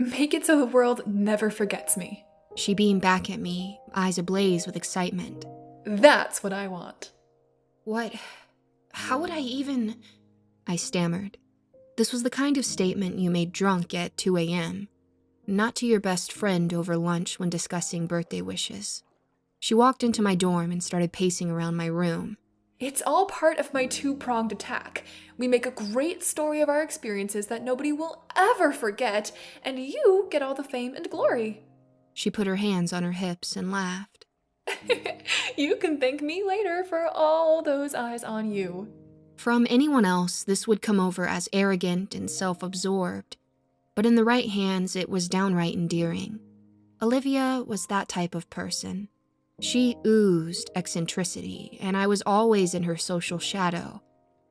Make it so the world never forgets me. She beamed back at me, eyes ablaze with excitement. That's what I want. What? How would I even... I stammered. This was the kind of statement you made drunk at 2 a.m. Not to your best friend over lunch when discussing birthday wishes. She walked into my dorm and started pacing around my room. It's all part of my two-pronged attack. We make a great story of our experiences that nobody will ever forget, and you get all the fame and glory. She put her hands on her hips and laughed. You can thank me later for all those eyes on you. From anyone else, this would come over as arrogant and self-absorbed, but in the right hands, it was downright endearing. Olivia was that type of person. She oozed eccentricity, and I was always in her social shadow.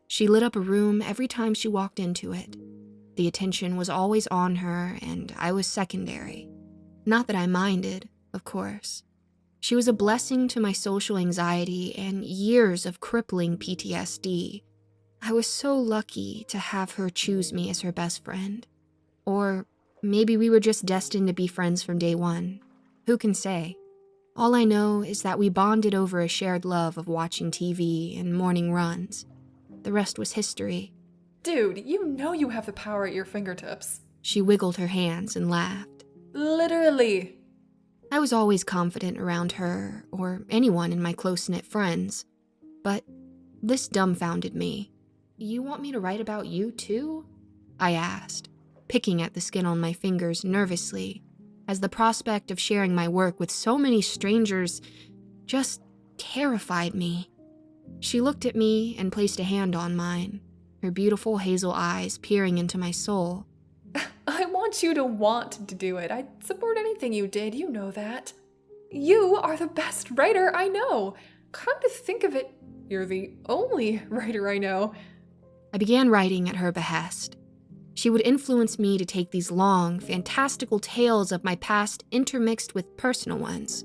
She lit up a room every time she walked into it. The attention was always on her, and I was secondary. Not that I minded, of course. She was a blessing to my social anxiety and years of crippling PTSD. I was so lucky to have her choose me as her best friend. Or maybe we were just destined to be friends from day one. Who can say? All I know is that we bonded over a shared love of watching TV and morning runs. The rest was history. Dude, you know you have the power at your fingertips. She wiggled her hands and laughed. Literally. I was always confident around her or anyone in my close-knit friends. But this dumbfounded me. You want me to write about you too? I asked, picking at the skin on my fingers nervously, as the prospect of sharing my work with so many strangers just terrified me. She looked at me and placed a hand on mine, her beautiful hazel eyes peering into my soul. I want you to want to do it. I'd support anything you did, you know that. You are the best writer I know. Come to think of it, you're the only writer I know. I began writing at her behest. She would influence me to take these long, fantastical tales of my past intermixed with personal ones.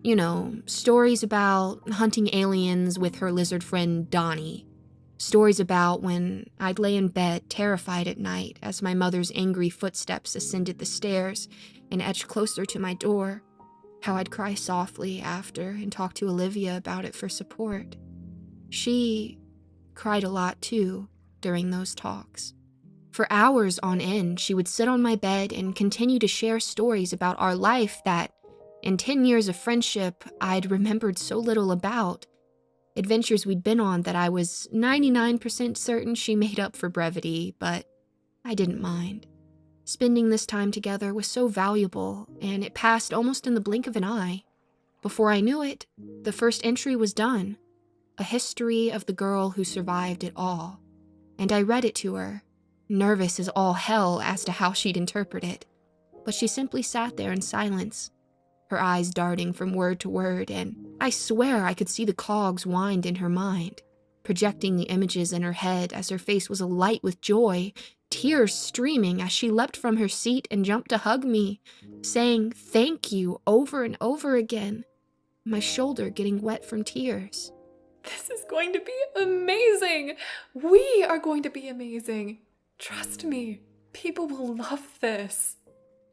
You know, stories about hunting aliens with her lizard friend Donnie. Stories about when I'd lay in bed terrified at night as my mother's angry footsteps ascended the stairs and edged closer to my door. How I'd cry softly after and talk to Olivia about it for support. She cried a lot too during those talks. For hours on end, she would sit on my bed and continue to share stories about our life that, in 10 years of friendship, I'd remembered so little about. Adventures we'd been on that I was 99% certain she made up for brevity, but I didn't mind. Spending this time together was so valuable, and it passed almost in the blink of an eye. Before I knew it, the first entry was done. A history of the girl who survived it all. And I read it to her, nervous as all hell as to how she'd interpret it. But she simply sat there in silence, her eyes darting from word to word, and I swear I could see the cogs wind in her mind, projecting the images in her head as her face was alight with joy, tears streaming as she leapt from her seat and jumped to hug me, saying thank you over and over again, my shoulder getting wet from tears. This is going to be amazing. We are going to be amazing. Trust me, people will love this.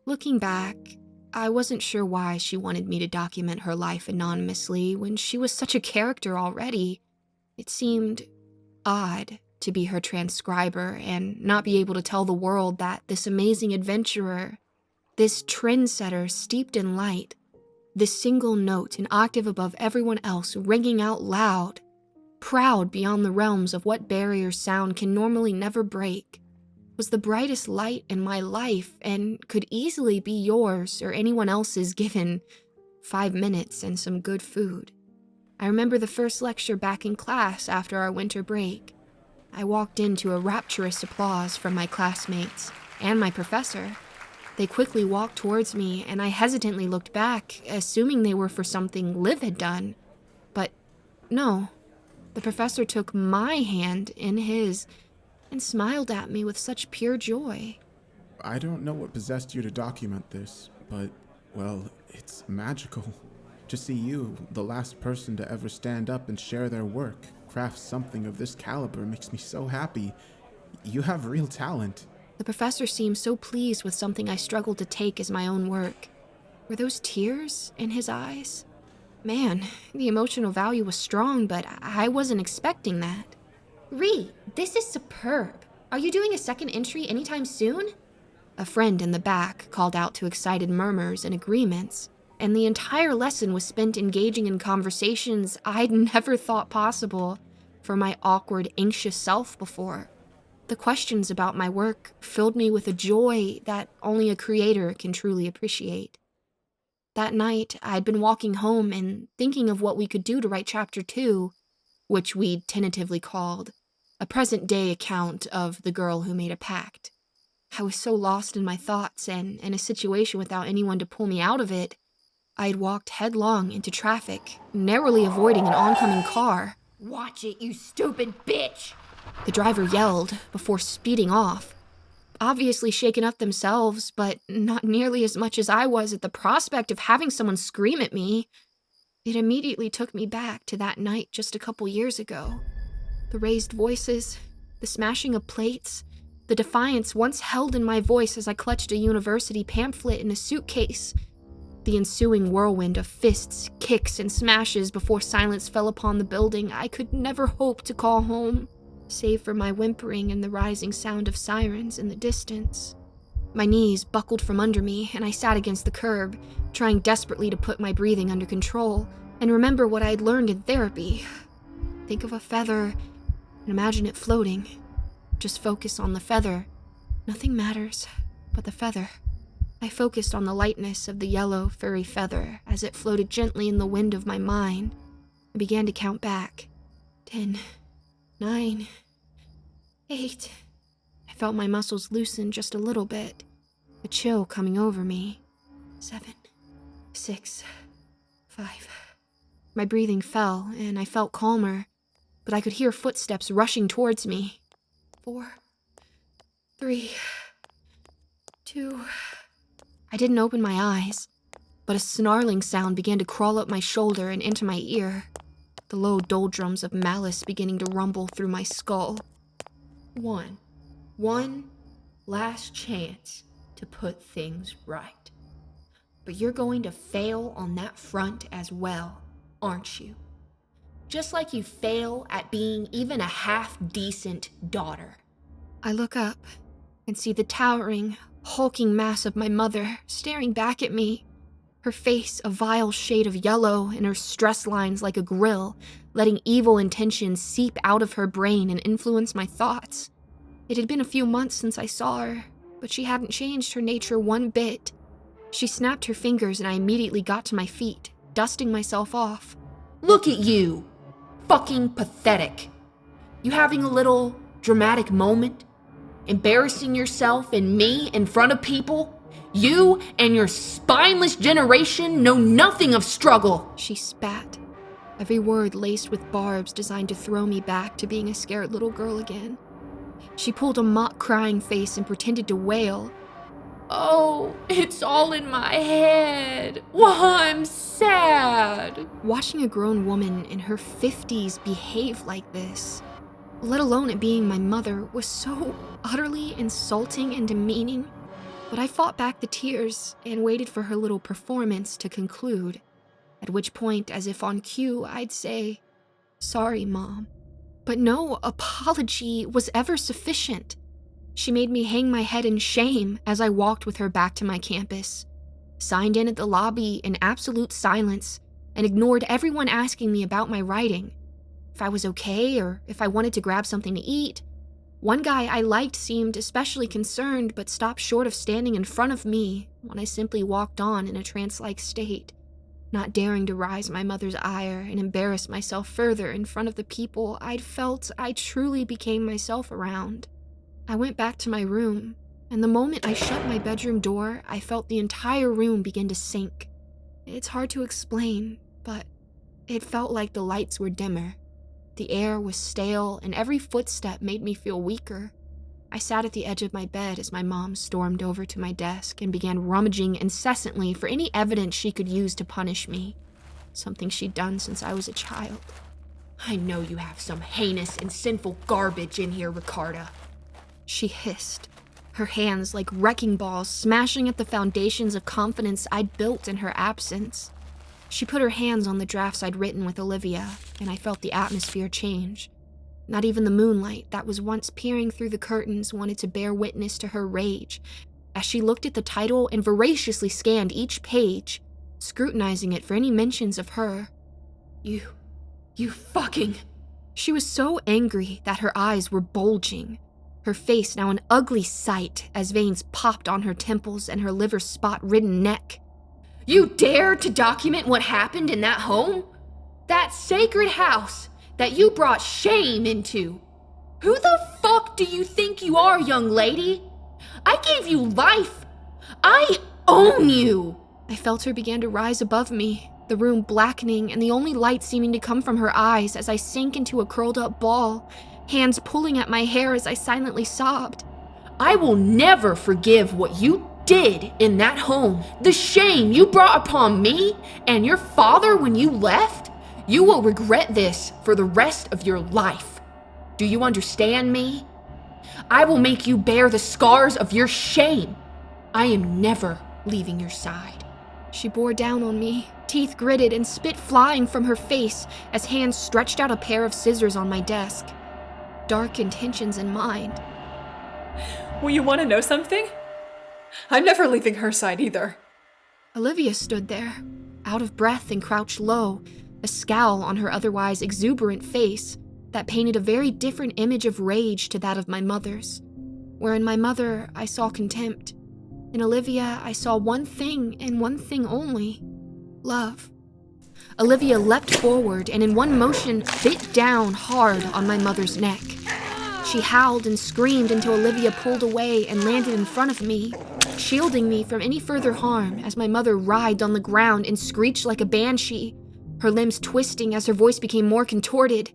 Looking back, I wasn't sure why she wanted me to document her life anonymously when she was such a character already. It seemed odd to be her transcriber and not be able to tell the world that this amazing adventurer, this trendsetter steeped in light, this single note an octave above everyone else ringing out loud, proud beyond the realms of what barriers sound can normally never break, was the brightest light in my life and could easily be yours or anyone else's given 5 minutes and some good food. I remember the first lecture back in class after our winter break. I walked into a rapturous applause from my classmates and my professor. They quickly walked towards me, and I hesitantly looked back, assuming they were for something Liv had done. But no, the professor took my hand in his and smiled at me with such pure joy. I don't know what possessed you to document this, but, well, it's magical. To see you, the last person to ever stand up and share their work, craft something of this caliber makes me so happy. You have real talent. The professor seemed so pleased with something I struggled to take as my own work. Were those tears in his eyes? Man, the emotional value was strong, but I wasn't expecting that. Ree, this is superb. Are you doing a second entry anytime soon? A friend in the back called out to excited murmurs and agreements, and the entire lesson was spent engaging in conversations I'd never thought possible for my awkward, anxious self before. The questions about my work filled me with a joy that only a creator can truly appreciate. That night, I'd been walking home and thinking of what we could do to write Chapter 2, which we'd tentatively called a present-day account of the girl who made a pact. I was so lost in my thoughts and in a situation without anyone to pull me out of it, I'd walked headlong into traffic, narrowly avoiding an oncoming car. Watch it, you stupid bitch! The driver yelled before speeding off, obviously shaken up themselves, but not nearly as much as I was at the prospect of having someone scream at me. It immediately took me back to that night just a couple years ago. The raised voices, the smashing of plates, the defiance once held in my voice as I clutched a university pamphlet in a suitcase. The ensuing whirlwind of fists, kicks, and smashes before silence fell upon the building I could never hope to call home, save for my whimpering and the rising sound of sirens in the distance. My knees buckled from under me, and I sat against the curb, trying desperately to put my breathing under control and remember what I had learned in therapy. Think of a feather and imagine it floating. Just focus on the feather. Nothing matters but the feather. I focused on the lightness of the yellow, furry feather as it floated gently in the wind of my mind. I began to count back. 10, 9, 8. I felt my muscles loosen just a little bit, a chill coming over me. 7, 6, 5. My breathing fell, and I felt calmer, but I could hear footsteps rushing towards me. 4, 3, 2. I didn't open my eyes, but a snarling sound began to crawl up my shoulder and into my ear, the low doldrums of malice beginning to rumble through my skull. One last chance to put things right. But you're going to fail on that front as well, aren't you? Just like you fail at being even a half-decent daughter. I look up and see the towering, hulking mass of my mother staring back at me, her face a vile shade of yellow and her stress lines like a grill, letting evil intentions seep out of her brain and influence my thoughts. It had been a few months since I saw her, but she hadn't changed her nature one bit. She snapped her fingers and I immediately got to my feet, dusting myself off. Look at you! Fucking pathetic. You having a little dramatic moment? Embarrassing yourself and me in front of people? You and your spineless generation know nothing of struggle. She spat, every word laced with barbs designed to throw me back to being a scared little girl again. She pulled a mock crying face and pretended to wail. Oh, it's all in my head. Well, I'm sad. Watching a grown woman in her 50s behave like this, let alone it being my mother, was so utterly insulting and demeaning. But I fought back the tears and waited for her little performance to conclude, at which point, as if on cue, I'd say, "Sorry, Mom." But no apology was ever sufficient. She made me hang my head in shame as I walked with her back to my campus, signed in at the lobby in absolute silence, and ignored everyone asking me about my writing, if I was okay or if I wanted to grab something to eat. One guy I liked seemed especially concerned but stopped short of standing in front of me when I simply walked on in a trance-like state, not daring to rise my mother's ire and embarrass myself further in front of the people I'd felt I truly became myself around. I went back to my room, and the moment I shut my bedroom door, I felt the entire room begin to sink. It's hard to explain, but it felt like the lights were dimmer. The air was stale, and every footstep made me feel weaker. I sat at the edge of my bed as my mom stormed over to my desk and began rummaging incessantly for any evidence she could use to punish me, something she'd done since I was a child. I know you have some heinous and sinful garbage in here, Ricarda. She hissed, her hands like wrecking balls smashing at the foundations of confidence I'd built in her absence. She put her hands on the drafts I'd written with Olivia, and I felt the atmosphere change. Not even the moonlight that was once peering through the curtains wanted to bear witness to her rage, as she looked at the title and voraciously scanned each page, scrutinizing it for any mentions of her. You fucking... She was so angry that her eyes were bulging, her face now an ugly sight as veins popped on her temples and her liver spot-ridden neck. You dare to document what happened in that home? That sacred house that you brought shame into? Who the fuck do you think you are, young lady? I gave you life. I own you. I felt her begin to rise above me, the room blackening and the only light seeming to come from her eyes as I sank into a curled-up ball, hands pulling at my hair as I silently sobbed. I will never forgive what you did in that home. The shame you brought upon me and your father when you left. You will regret this for the rest of your life. Do you understand me? I will make you bear the scars of your shame. I am never leaving your side. She bore down on me, teeth gritted and spit flying from her face as hands stretched out a pair of scissors on my desk. Dark intentions in mind. Well, you want to know something? I'm never leaving her side either. Olivia stood there, out of breath and crouched low, a scowl on her otherwise exuberant face that painted a very different image of rage to that of my mother's. Where in my mother, I saw contempt. In Olivia, I saw one thing and one thing only: love. Olivia leapt forward and in one motion bit down hard on my mother's neck. She howled and screamed until Olivia pulled away and landed in front of me, shielding me from any further harm as my mother writhed on the ground and screeched like a banshee, her limbs twisting as her voice became more contorted.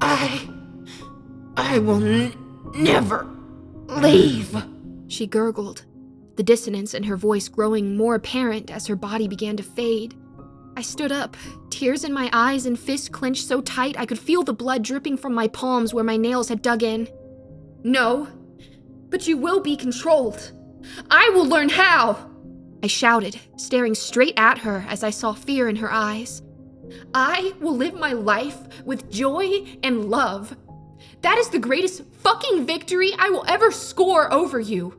I will never leave, she gurgled, the dissonance in her voice growing more apparent as her body began to fade. I stood up, tears in my eyes and fists clenched so tight I could feel the blood dripping from my palms where my nails had dug in. No, but you will be controlled. I will learn how, I shouted, staring straight at her as I saw fear in her eyes. I will live my life with joy and love. That is the greatest fucking victory I will ever score over you.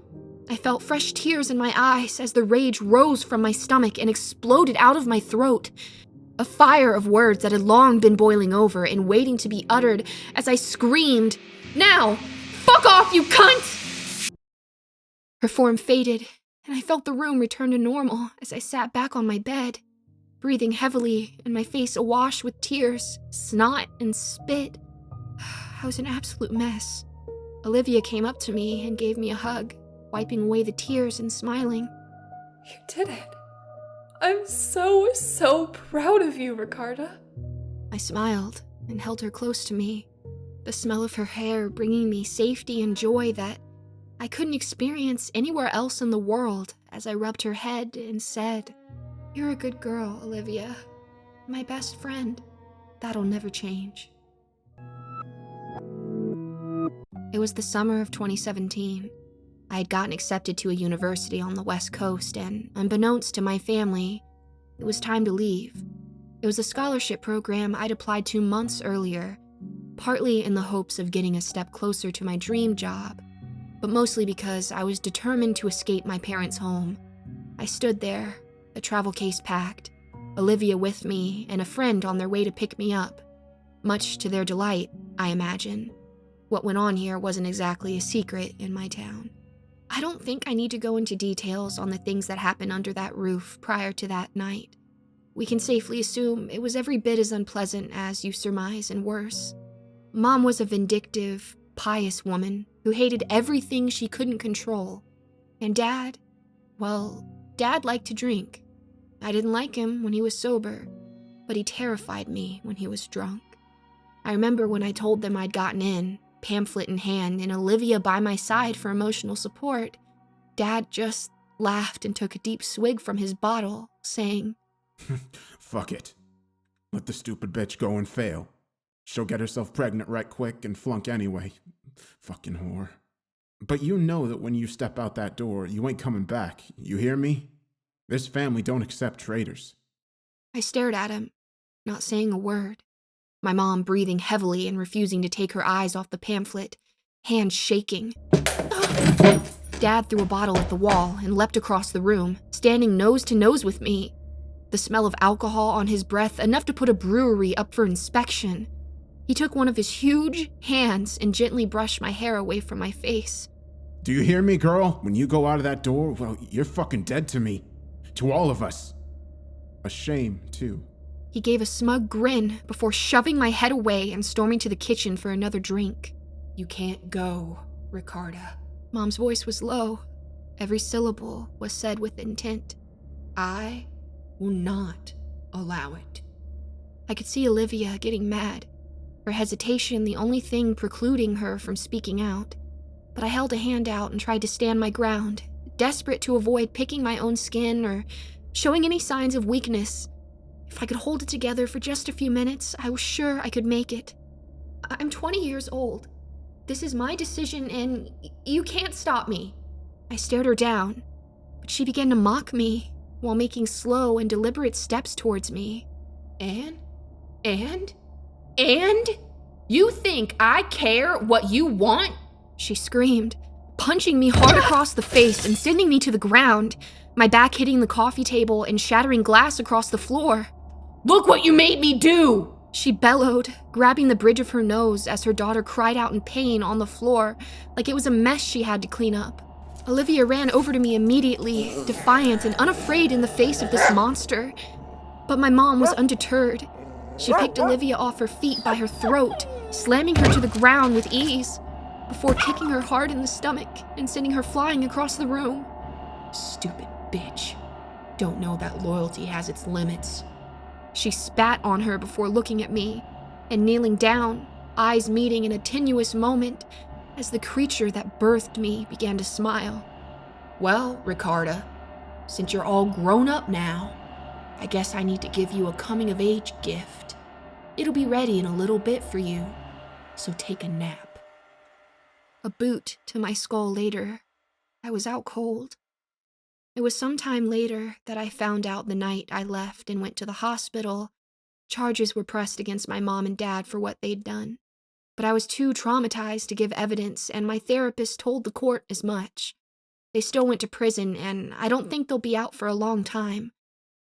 I felt fresh tears in my eyes as the rage rose from my stomach and exploded out of my throat. A fire of words that had long been boiling over and waiting to be uttered as I screamed, "Now, fuck off, you cunt!" Her form faded, and I felt the room return to normal as I sat back on my bed, breathing heavily and my face awash with tears, snot, and spit. I was an absolute mess. Olivia came up to me and gave me a hug, wiping away the tears and smiling. You did it. I'm so proud of you, Ricarda. I smiled and held her close to me, the smell of her hair bringing me safety and joy that I couldn't experience anywhere else in the world as I rubbed her head and said, "You're a good girl, Olivia. My best friend. That'll never change." It was the summer of 2017. I had gotten accepted to a university on the West Coast, and unbeknownst to my family, it was time to leave. It was a scholarship program I'd applied to months earlier, partly in the hopes of getting a step closer to my dream job, but mostly because I was determined to escape my parents' home. I stood there, a travel case packed, Olivia with me, and a friend on their way to pick me up. Much to their delight, I imagine. What went on here wasn't exactly a secret in my town. I don't think I need to go into details on the things that happened under that roof prior to that night. We can safely assume it was every bit as unpleasant as you surmise and worse. Mom was a vindictive, pious woman who hated everything she couldn't control. And Dad, well, Dad liked to drink. I didn't like him when he was sober, but he terrified me when he was drunk. I remember when I told them I'd gotten in, pamphlet in hand and Olivia by my side for emotional support, Dad just laughed and took a deep swig from his bottle, saying, "Fuck it. Let the stupid bitch go and fail. She'll get herself pregnant right quick and flunk anyway. Fucking whore." But you know that when you step out that door, you ain't coming back. You hear me? This family don't accept traitors. I stared at him, not saying a word. My mom breathing heavily and refusing to take her eyes off the pamphlet, hands shaking. Dad threw a bottle at the wall and leapt across the room, standing nose to nose with me. The smell of alcohol on his breath, enough to put a brewery up for inspection. He took one of his huge hands and gently brushed my hair away from my face. Do you hear me, girl? When you go out of that door, well, you're fucking dead to me. To all of us. A shame, too. He gave a smug grin before shoving my head away and storming to the kitchen for another drink. You can't go, Ricarda. Mom's voice was low. Every syllable was said with intent. I will not allow it. I could see Olivia getting mad, her hesitation the only thing precluding her from speaking out. But I held a hand out and tried to stand my ground, desperate to avoid picking my own skin or showing any signs of weakness. If I could hold it together for just a few minutes, I was sure I could make it. I'm 20 years old. This is my decision and you can't stop me. I stared her down, but she began to mock me while making slow and deliberate steps towards me. And? You think I care what you want? She screamed, punching me hard across the face and sending me to the ground, my back hitting the coffee table and shattering glass across the floor. Look what you made me do! She bellowed, grabbing the bridge of her nose as her daughter cried out in pain on the floor, like it was a mess she had to clean up. Olivia ran over to me immediately, defiant and unafraid in the face of this monster. But my mom was undeterred. She picked Olivia off her feet by her throat, slamming her to the ground with ease, before kicking her hard in the stomach and sending her flying across the room. Stupid bitch. Don't know that loyalty has its limits. She spat on her before looking at me, and kneeling down, eyes meeting in a tenuous moment, as the creature that birthed me began to smile. Well, Ricarda, since you're all grown up now, I guess I need to give you a coming-of-age gift. It'll be ready in a little bit for you, so take a nap. A boot to my skull later, I was out cold. It was some time later that I found out the night I left and went to the hospital. Charges were pressed against my mom and dad for what they'd done. But I was too traumatized to give evidence, and my therapist told the court as much. They still went to prison, and I don't think they'll be out for a long time.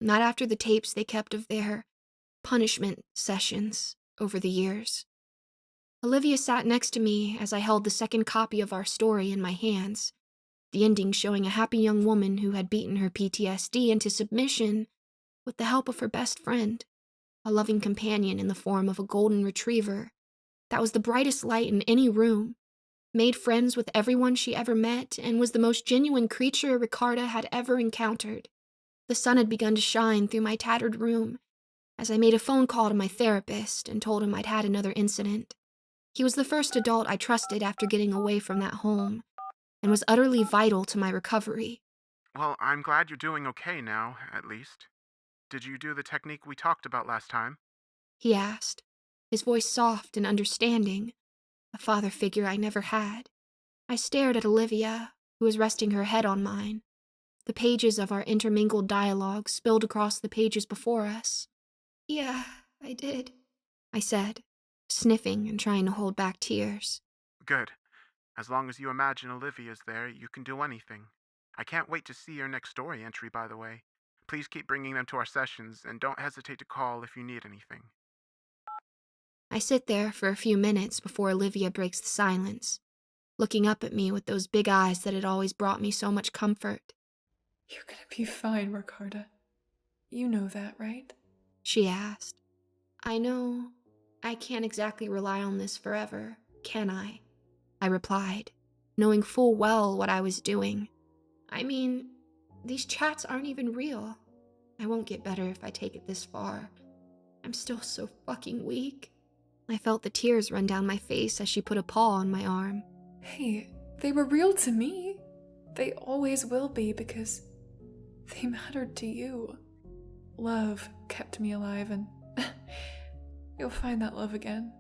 Not after the tapes they kept of their punishment sessions over the years. Olivia sat next to me as I held the second copy of our story in my hands, the ending showing a happy young woman who had beaten her PTSD into submission with the help of her best friend, a loving companion in the form of a golden retriever that was the brightest light in any room, made friends with everyone she ever met, and was the most genuine creature Ricarda had ever encountered. The sun had begun to shine through my tattered room as I made a phone call to my therapist and told him I'd had another incident. He was the first adult I trusted after getting away from that home, and was utterly vital to my recovery. Well, I'm glad you're doing okay now, at least. Did you do the technique we talked about last time? He asked, his voice soft and understanding, a father figure I never had. I stared at Olivia, who was resting her head on mine. The pages of our intermingled dialogue spilled across the pages before us. Yeah, I did, I said, sniffing and trying to hold back tears. Good. As long as you imagine Olivia's there, you can do anything. I can't wait to see your next story entry, by the way. Please keep bringing them to our sessions, and don't hesitate to call if you need anything. I sit there for a few minutes before Olivia breaks the silence, looking up at me with those big eyes that had always brought me so much comfort. You're gonna be fine, Ricarda. You know that, right? She asked. I know I can't exactly rely on this forever, can I? I replied, knowing full well what I was doing. I mean, these chats aren't even real. I won't get better if I take it this far. I'm still so fucking weak. I felt the tears run down my face as she put a paw on my arm. Hey, they were real to me. They always will be because they mattered to you. Love kept me alive, and you'll find that love again.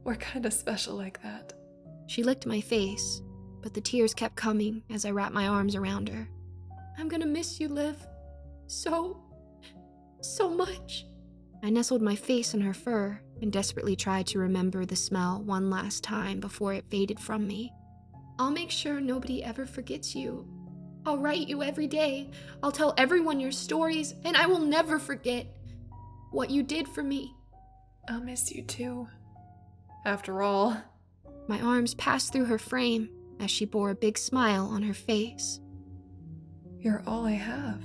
We're kinda special like that. She licked my face, but the tears kept coming as I wrapped my arms around her. I'm gonna miss you, Liv. So much. I nestled my face in her fur and desperately tried to remember the smell one last time before it faded from me. I'll make sure nobody ever forgets you. I'll write you every day. I'll tell everyone your stories, and I will never forget what you did for me. I'll miss you too. After all. My arms passed through her frame as she bore a big smile on her face. You're all I have.